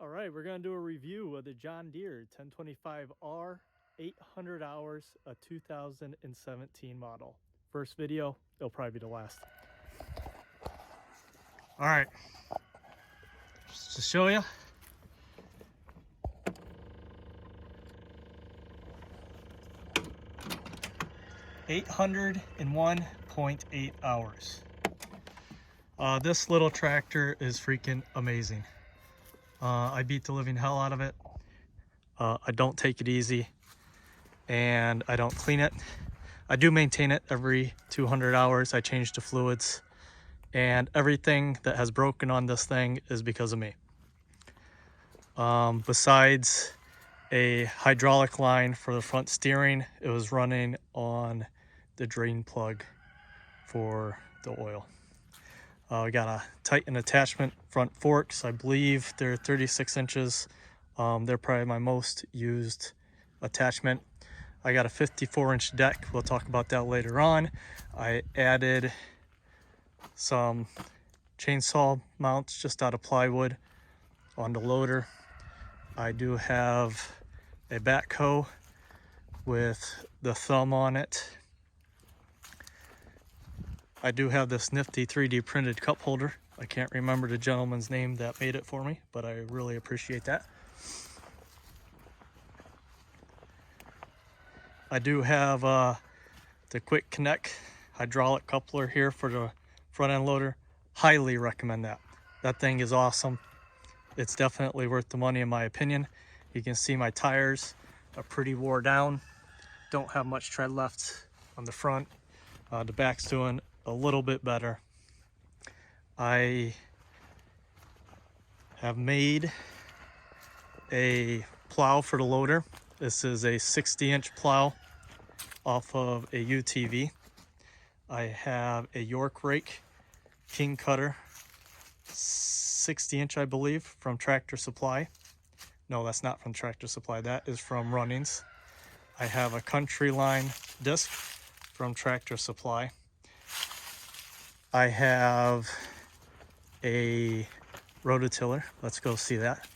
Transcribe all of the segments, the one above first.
All right, we're going to do a review of the John Deere 1025R 800 hours, a 2017 model. First video, it'll probably be the last. All right, just to show you. $801.8 hours. This little tractor is freaking amazing. I beat the living hell out of it. I don't take it easy, and I don't clean it. I do maintain it every 200 hours. I change the fluids, and everything that has broken on this thing is because of me. Besides a hydraulic line for the front steering, it was running on the drain plug for the oil. We got a Titan attachment front forks. I believe they're 36 inches. They're probably my most used attachment. I got a 54-inch deck. We'll talk about that later on. I added some chainsaw mounts just out of plywood on the loader. I do have a backhoe with the thumb on it. I do have this nifty 3D printed cup holder. I can't remember the gentleman's name that made it for me, but I really appreciate that. I do have the quick connect hydraulic coupler here for the front end loader. Highly recommend that. That thing is awesome. It's definitely worth the money in my opinion. You can see my tires are pretty wore down. Don't have much tread left on the front. The back's doing a little bit better. I have made a plow for the loader. This is a 60-inch plow off of a UTV. I have a York rake king cutter, 60-inch I believe, from Tractor Supply. No, that's not from Tractor Supply, that is from Runnings. I have a Country Line disc from Tractor Supply. I have a rototiller. Let's go see that.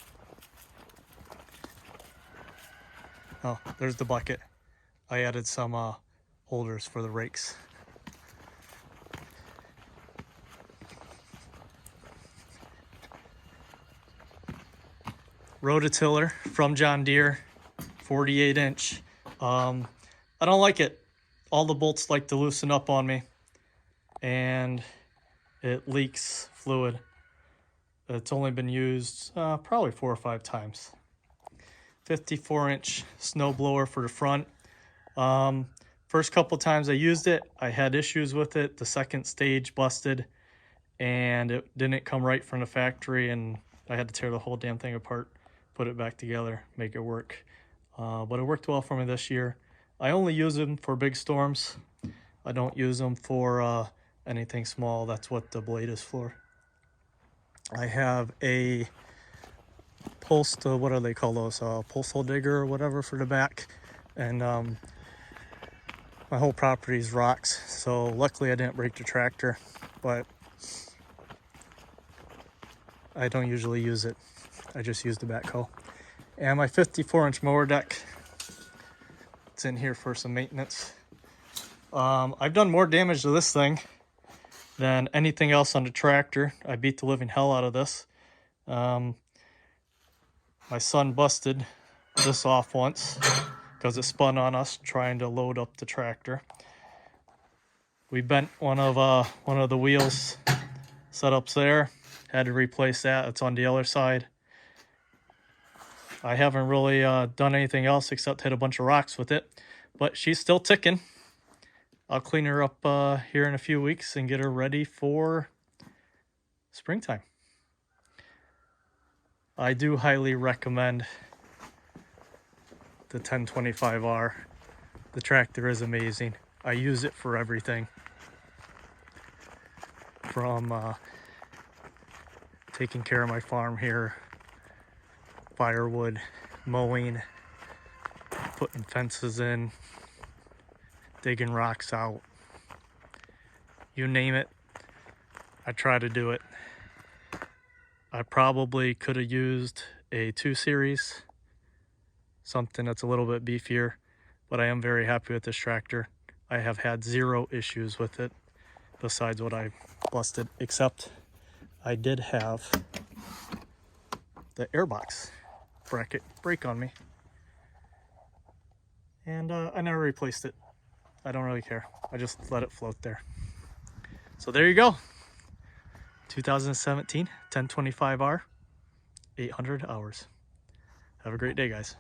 Oh, there's the bucket. I added some holders for the rakes. Rototiller from John Deere, 48-inch. I don't like it. All the bolts like to loosen up on me, and it leaks fluid. It's only been used probably 4 or 5 times. 54-inch snow blower for the front. First couple times I used it, I had issues with it. The second stage busted, and it didn't come right from the factory, and I had to tear the whole damn thing apart, put it back together, make it work. But it worked well for me this year. I only use them for big storms. I don't use them for anything small. That's what the blade is for. I have a what do they call those? Pulse hole digger or whatever for the back. And my whole property is rocks. So luckily I didn't break the tractor, but I don't usually use it. I just use the backhoe. And my 54-inch mower deck, it's in here for some maintenance. I've done more damage to this thing than anything else on the tractor. I beat the living hell out of this. My son busted this off once because it spun on us trying to load up the tractor. We bent one of the wheels setups there. Had to replace that. It's on the other side. I haven't really done anything else except hit a bunch of rocks with it, but she's still ticking. I'll clean her up here in a few weeks and get her ready for springtime. I do highly recommend the 1025R. The tractor is amazing. I use it for everything, from taking care of my farm here, firewood, mowing, putting fences in, digging rocks out. You name it, I try to do it. I probably could have used a 2 Series, something that's a little bit beefier, but I am very happy with this tractor. I have had 0 issues with it besides what I busted, except I did have the airbox bracket break on me, and I never replaced it. I don't really care. I just let it float there. So there you go. 2017 1025R, 800 hours. Have a great day, guys.